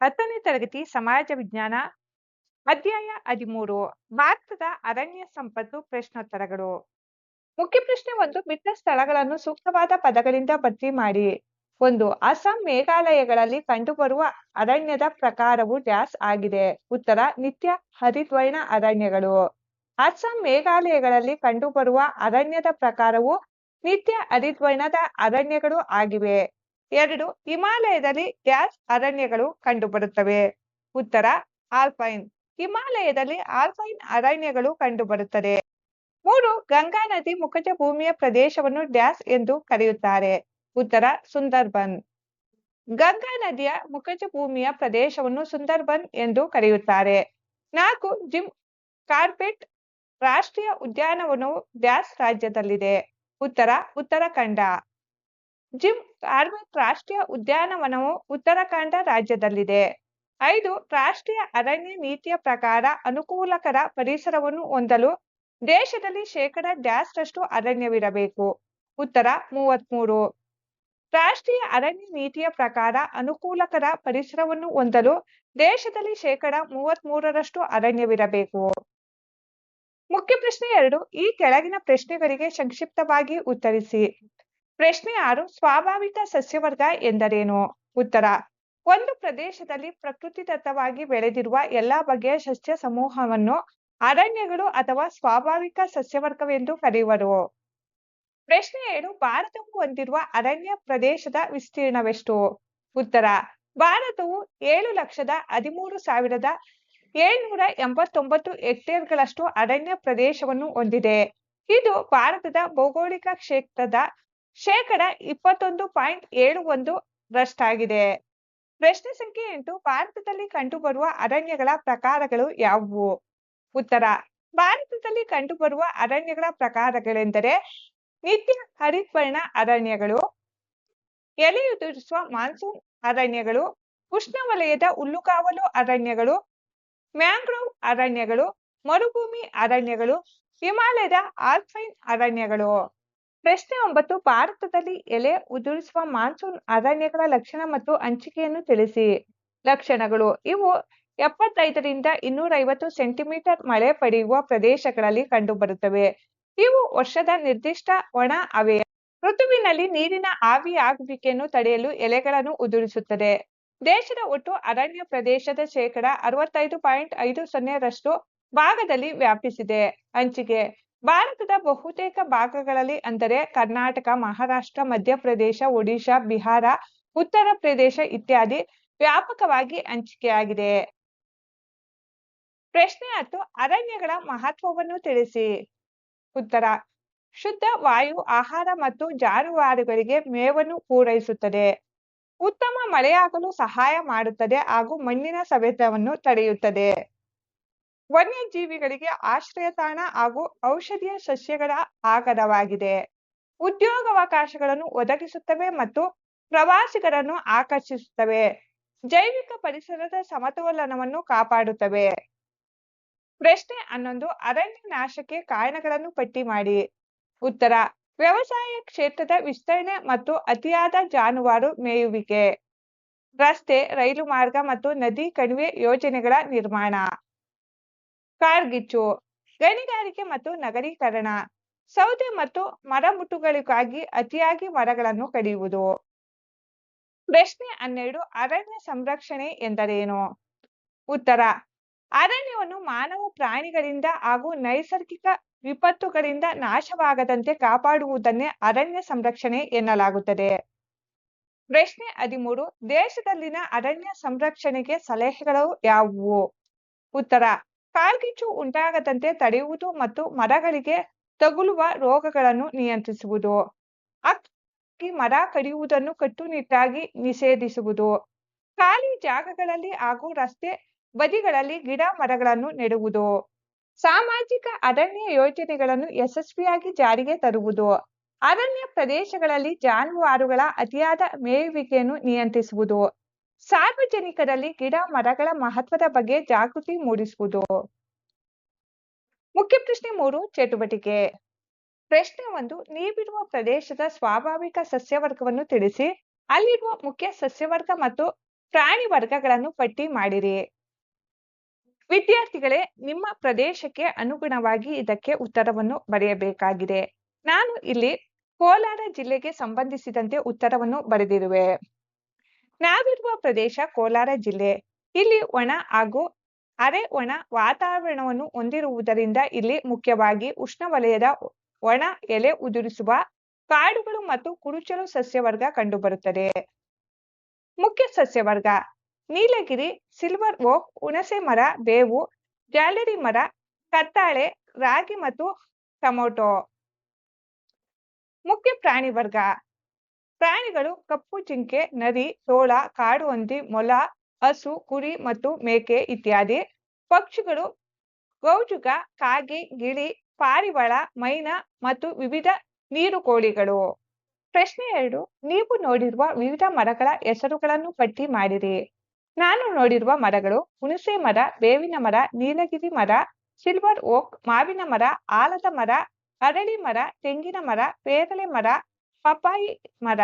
10ನೇ ತರಗತಿ ಸಮಾಜ ವಿಜ್ಞಾನ ಅಧ್ಯಾಯ 13 ಭಾರತದ ಅರಣ್ಯ ಸಂಪತ್ತು ಪ್ರಶ್ನೋತ್ತರಗಳು. ಮುಖ್ಯ ಪ್ರಶ್ನೆ 1. ಬಿಟ್ಟ ಸ್ಥಳಗಳನ್ನು ಸೂಕ್ತವಾದ ಪದಗಳಿಂದ ಭರ್ತಿ ಮಾಡಿ. 1. ಅಸ್ಸಾಂ ಮೇಘಾಲಯಗಳಲ್ಲಿ ಕಂಡುಬರುವ ಅರಣ್ಯದ ಪ್ರಕಾರವು ಡ್ಯಾಸ್ ಆಗಿದೆ. ಉತ್ತರ ನಿತ್ಯ ಹರಿದ್ವರ್ಣ ಅರಣ್ಯಗಳು. ಅಸ್ಸಾಂ ಮೇಘಾಲಯಗಳಲ್ಲಿ ಕಂಡುಬರುವ ಅರಣ್ಯದ ಪ್ರಕಾರವು ನಿತ್ಯ ಹರಿದ್ವರ್ಣದ ಅರಣ್ಯಗಳು ಆಗಿವೆ. 2. ಹಿಮಾಲಯದಲ್ಲಿ ಡ್ಯಾಸ್ ಅರಣ್ಯಗಳು ಕಂಡುಬರುತ್ತವೆ. ಉತ್ತರ ಆಲ್ಪೈನ್. ಹಿಮಾಲಯದಲ್ಲಿ ಆಲ್ಪೈನ್ ಅರಣ್ಯಗಳು ಕಂಡುಬರುತ್ತದೆ. 3. ಗಂಗಾ ನದಿ ಮುಖಜ ಭೂಮಿಯ ಪ್ರದೇಶವನ್ನು ಡ್ಯಾಸ್ ಎಂದು ಕರೆಯುತ್ತಾರೆ. ಉತ್ತರ ಸುಂದರ್ಬನ್. ಗಂಗಾ ನದಿಯ ಮುಖಜ ಭೂಮಿಯ ಪ್ರದೇಶವನ್ನು ಸುಂದರ್ಬನ್ ಎಂದು ಕರೆಯುತ್ತಾರೆ. 4. ಜಿಮ್ ಕಾರ್ಬೆಟ್ ರಾಷ್ಟ್ರೀಯ ಉದ್ಯಾನವನವು ಡ್ಯಾಸ್ ರಾಜ್ಯದಲ್ಲಿದೆ. ಉತ್ತರ ಉತ್ತರಾಖಂಡ. ಜಿಮ್ ಕಾರ್ಬೆಟ್ ರಾಷ್ಟ್ರೀಯ ಉದ್ಯಾನವನವು ಉತ್ತರಾಖಂಡ ರಾಜ್ಯದಲ್ಲಿದೆ. 5. ರಾಷ್ಟ್ರೀಯ ಅರಣ್ಯ ನೀತಿಯ ಪ್ರಕಾರ ಅನುಕೂಲಕರ ಪರಿಸರವನ್ನು ಹೊಂದಲು ದೇಶದಲ್ಲಿ ಡ್ಯಾಸ್ ರಷ್ಟು ಅರಣ್ಯವಿರಬೇಕು. ಉತ್ತರ 33. ರಾಷ್ಟ್ರೀಯ ಅರಣ್ಯ ನೀತಿಯ ಪ್ರಕಾರ ಅನುಕೂಲಕರ ಪರಿಸರವನ್ನು ಹೊಂದಲು ದೇಶದಲ್ಲಿ 33ರಷ್ಟು ಅರಣ್ಯವಿರಬೇಕು. ಮುಖ್ಯ ಪ್ರಶ್ನೆ 2. ಈ ಕೆಳಗಿನ ಪ್ರಶ್ನೆಗಳಿಗೆ ಸಂಕ್ಷಿಪ್ತವಾಗಿ ಉತ್ತರಿಸಿ. ಪ್ರಶ್ನೆ 6. ಸ್ವಾಭಾವಿಕ ಸಸ್ಯವರ್ಗ ಎಂದರೇನು? ಉತ್ತರ ಒಂದು ಪ್ರದೇಶದಲ್ಲಿ ಪ್ರಕೃತಿದತ್ತವಾಗಿ ಬೆಳೆದಿರುವ ಎಲ್ಲಾ ಬಗೆಯ ಸಸ್ಯ ಸಮೂಹವನ್ನು ಅರಣ್ಯಗಳು ಅಥವಾ ಸ್ವಾಭಾವಿಕ ಸಸ್ಯವರ್ಗವೆಂದು ಕರೆಯುವರು. ಪ್ರಶ್ನೆ 7. ಭಾರತವು ಹೊಂದಿರುವ ಅರಣ್ಯ ಪ್ರದೇಶದ ವಿಸ್ತೀರ್ಣವೆಷ್ಟು? ಉತ್ತರ ಭಾರತವು 7,13,789 ಹೆಕ್ಟೇರ್ಗಳಷ್ಟು ಅರಣ್ಯ ಪ್ರದೇಶವನ್ನು ಹೊಂದಿದೆ. ಇದು ಭಾರತದ ಭೌಗೋಳಿಕ ಕ್ಷೇತ್ರದ 21.71% ರಷ್ಟಾಗಿದೆ. ಪ್ರಶ್ನೆ ಸಂಖ್ಯೆ 8. ಭಾರತದಲ್ಲಿ ಕಂಡುಬರುವ ಅರಣ್ಯಗಳ ಪ್ರಕಾರಗಳು ಯಾವುವು? ಉತ್ತರ ಭಾರತದಲ್ಲಿ ಕಂಡುಬರುವ ಅರಣ್ಯಗಳ ಪ್ರಕಾರಗಳೆಂದರೆ ನಿತ್ಯ ಹರಿದ್ವರ್ಣ ಅರಣ್ಯಗಳು, ಎಲೆಯುದುರಿಸುವ ಮಾನ್ಸೂನ್ ಅರಣ್ಯಗಳು, ಉಷ್ಣವಲಯದ ಹುಲ್ಲುಗಾವಲು ಅರಣ್ಯಗಳು, ಮ್ಯಾಂಗ್ರೋವ್ ಅರಣ್ಯಗಳು, ಮರುಭೂಮಿ ಅರಣ್ಯಗಳು, ಹಿಮಾಲಯದ ಆಲ್ಪೈನ್ ಅರಣ್ಯಗಳು. ಪ್ರಶ್ನೆ 9. ಭಾರತದಲ್ಲಿ ಎಲೆ ಉದುರಿಸುವ ಮಾನ್ಸೂನ್ ಅರಣ್ಯಗಳ ಲಕ್ಷಣ ಮತ್ತು ಹಂಚಿಕೆಯನ್ನು ತಿಳಿಸಿ. ಲಕ್ಷಣಗಳು: ಇವು 75ರಿಂದ 250 ಸೆಂಟಿಮೀಟರ್ ಮಳೆ ಪಡೆಯುವ ಪ್ರದೇಶಗಳಲ್ಲಿ ಕಂಡುಬರುತ್ತವೆ. ಇವು ವರ್ಷದ ನಿರ್ದಿಷ್ಟ ಒಣ ಹವೆಯ ಋತುವಿನಲ್ಲಿ ನೀರಿನ ಆವಿಯಾಗುವಿಕೆಯನ್ನು ತಡೆಯಲು ಎಲೆಗಳನ್ನು ಉದುರಿಸುತ್ತದೆ. ದೇಶದ ಒಟ್ಟು ಅರಣ್ಯ ಪ್ರದೇಶದ 65.50% ಭಾಗದಲ್ಲಿ ವ್ಯಾಪಿಸಿದೆ. ಹಂಚಿಕೆ: ಭಾರತದ ಬಹುತೇಕ ಭಾಗಗಳಲ್ಲಿ ಅಂದರೆ ಕರ್ನಾಟಕ, ಮಹಾರಾಷ್ಟ್ರ, ಮಧ್ಯಪ್ರದೇಶ, ಒಡಿಶಾ, ಬಿಹಾರ, ಉತ್ತರ ಪ್ರದೇಶ ಇತ್ಯಾದಿ ವ್ಯಾಪಕವಾಗಿ ಹಂಚಿಕೆಯಾಗಿದೆ. ಪ್ರಶ್ನೆ 10. ಅರಣ್ಯಗಳ ಮಹತ್ವವನ್ನು ತಿಳಿಸಿ. ಉತ್ತರ ಶುದ್ಧ ವಾಯು, ಆಹಾರ ಮತ್ತು ಜಾನುವಾರುಗಳಿಗೆ ಮೇವನ್ನು ಪೂರೈಸುತ್ತದೆ. ಉತ್ತಮ ಮಳೆಯಾಗಲು ಸಹಾಯ ಮಾಡುತ್ತದೆ ಹಾಗೂ ಮಣ್ಣಿನ ಸವೆತವನ್ನು ತಡೆಯುತ್ತದೆ. ವನ್ಯಜೀವಿಗಳಿಗೆ ಆಶ್ರಯ ತಾಣ ಹಾಗೂ ಔಷಧೀಯ ಸಸ್ಯಗಳ ಆಗರವಾಗಿದೆ. ಉದ್ಯೋಗಾವಕಾಶಗಳನ್ನು ಒದಗಿಸುತ್ತವೆ ಮತ್ತು ಪ್ರವಾಸಿಗರನ್ನು ಆಕರ್ಷಿಸುತ್ತವೆ. ಜೈವಿಕ ಪರಿಸರದ ಸಮತೋಲನವನ್ನು ಕಾಪಾಡುತ್ತವೆ. ಪ್ರಶ್ನೆ 11. ಅರಣ್ಯ ನಾಶಕ್ಕೆ ಕಾರಣಗಳನ್ನು ಪಟ್ಟಿ ಮಾಡಿ. ಉತ್ತರ ವ್ಯವಸಾಯ ಕ್ಷೇತ್ರದ ವಿಸ್ತರಣೆ ಮತ್ತು ಅತಿಯಾದ ಜಾನುವಾರು ಮೇಯುವಿಕೆ, ರಸ್ತೆ, ರೈಲು ಮಾರ್ಗ ಮತ್ತು ನದಿ ಕಣಿವೆ ಯೋಜನೆಗಳ ನಿರ್ಮಾಣ, ಕಾಡ್ಗಿಚ್ಚು, ಗಣಿಗಾರಿಕೆ ಮತ್ತು ನಗರೀಕರಣ, ಸೌದೆ ಮತ್ತು ಮರಮುಟ್ಟುಗಳಿಗಾಗಿ ಅತಿಯಾಗಿ ಮರಗಳನ್ನು ಕಡಿಯುವುದು. ಪ್ರಶ್ನೆ 12. ಅರಣ್ಯ ಸಂರಕ್ಷಣೆ ಎಂದರೇನು? ಉತ್ತರ ಅರಣ್ಯವನ್ನು ಮಾನವ ಪ್ರಾಣಿಗಳಿಂದ ಹಾಗೂ ನೈಸರ್ಗಿಕ ವಿಪತ್ತುಗಳಿಂದ ನಾಶವಾಗದಂತೆ ಕಾಪಾಡುವುದನ್ನೇ ಅರಣ್ಯ ಸಂರಕ್ಷಣೆ ಎನ್ನಲಾಗುತ್ತದೆ. ಪ್ರಶ್ನೆ 13. ದೇಶದಲ್ಲಿನ ಅರಣ್ಯ ಸಂರಕ್ಷಣೆಗೆ ಸಲಹೆಗಳು ಯಾವುವು? ಉತ್ತರ ಕಾಡ್ಗಿಚ್ಚು ಉಂಟಾಗದಂತೆ ತಡೆಯುವುದು ಮತ್ತು ಮರಗಳಿಗೆ ತಗುಲುವ ರೋಗಗಳನ್ನು ನಿಯಂತ್ರಿಸುವುದು. ಮರ ಕಡಿಯುವುದನ್ನು ಕಟ್ಟುನಿಟ್ಟಾಗಿ ನಿಷೇಧಿಸುವುದು. ಖಾಲಿ ಜಾಗಗಳಲ್ಲಿ ಹಾಗೂ ರಸ್ತೆ ಬದಿಗಳಲ್ಲಿ ಗಿಡ ಮರಗಳನ್ನು ನೆಡುವುದು. ಸಾಮಾಜಿಕ ಅರಣ್ಯ ಯೋಜನೆಗಳನ್ನು ಯಶಸ್ವಿಯಾಗಿ ಜಾರಿಗೆ ತರುವುದು. ಅರಣ್ಯ ಪ್ರದೇಶಗಳಲ್ಲಿ ಜಾನುವಾರುಗಳ ಅತಿಯಾದ ಮೇಯುವಿಕೆಯನ್ನು ನಿಯಂತ್ರಿಸುವುದು. ಸಾರ್ವಜನಿಕರಲ್ಲಿ ಗಿಡ ಮರಗಳ ಮಹತ್ವದ ಬಗ್ಗೆ ಜಾಗೃತಿ ಮೂಡಿಸುವುದು. ಮುಖ್ಯ ಪ್ರಶ್ನೆ 3. ಚಟುವಟಿಕೆ. ಪ್ರಶ್ನೆ 1. ನೀವಿರುವ ಪ್ರದೇಶದ ಸ್ವಾಭಾವಿಕ ಸಸ್ಯವರ್ಗವನ್ನು ತಿಳಿಸಿ. ಅಲ್ಲಿರುವ ಮುಖ್ಯ ಸಸ್ಯವರ್ಗ ಮತ್ತು ಪ್ರಾಣಿ ವರ್ಗಗಳನ್ನು ಪಟ್ಟಿ ಮಾಡಿರಿ. ವಿದ್ಯಾರ್ಥಿಗಳೇ, ನಿಮ್ಮ ಪ್ರದೇಶಕ್ಕೆ ಅನುಗುಣವಾಗಿ ಇದಕ್ಕೆ ಉತ್ತರವನ್ನು ಬರೆಯಬೇಕಾಗಿದೆ. ನಾನು ಇಲ್ಲಿ ಕೋಲಾರ ಜಿಲ್ಲೆಗೆ ಸಂಬಂಧಿಸಿದಂತೆ ಉತ್ತರವನ್ನು ಬರೆದಿರುವೆ. ನಾವಿರುವ ಪ್ರದೇಶ ಕೋಲಾರ ಜಿಲ್ಲೆ. ಇಲ್ಲಿ ಒಣ ಹಾಗೂ ಅರೆ ಒಣ ವಾತಾವರಣವನ್ನು ಹೊಂದಿರುವುದರಿಂದ ಇಲ್ಲಿ ಮುಖ್ಯವಾಗಿ ಉಷ್ಣವಲಯದ ಒಣ ಎಲೆ ಉದುರಿಸುವ ಕಾಡುಗಳು ಮತ್ತು ಕುರುಚಲು ಸಸ್ಯವರ್ಗ ಕಂಡುಬರುತ್ತದೆ. ಮುಖ್ಯ ಸಸ್ಯವರ್ಗ ನೀಲಗಿರಿ, ಸಿಲ್ವರ್ ಓಕ್, ಹುಣಸೆ ಮರ, ಬೇವು, ಜಾಲರಿ ಮರ, ಕತ್ತಾಳೆ, ರಾಗಿ ಮತ್ತು ಟೊಮೊಟೊ. ಮುಖ್ಯ ಪ್ರಾಣಿ ವರ್ಗ ಪ್ರಾಣಿಗಳು ಕಪ್ಪು ಜಿಂಕೆ, ನರಿ, ತೋಳ, ಕಾಡು ಹಂದಿ, ಮೊಲ, ಹಸು, ಕುರಿ ಮತ್ತು ಮೇಕೆ ಇತ್ಯಾದಿ. ಪಕ್ಷಿಗಳು ಗೌಜುಗ, ಕಾಗೆ, ಗಿಳಿ, ಪಾರಿವಾಳ, ಮೈನಾ ಮತ್ತು ವಿವಿಧ ನೀರುಕೋಳಿಗಳು. ಪ್ರಶ್ನೆ 2, ನೀವು ನೋಡಿರುವ ವಿವಿಧ ಮರಗಳ ಹೆಸರುಗಳನ್ನು ಪಟ್ಟಿ ಮಾಡಿರಿ. ನಾನು ನೋಡಿರುವ ಮರಗಳು ಹುಣಸೆ ಮರ, ಬೇವಿನ ಮರ, ನೀಲಗಿರಿ ಮರ, ಸಿಲ್ವರ್ ಓಕ್, ಮಾವಿನ ಮರ, ಆಲದ ಮರ, ಅರಳಿ ಮರ, ತೆಂಗಿನ ಮರ, ಪೇರಳೆ ಮರ, ಪಪಾಯಿ ಮರ.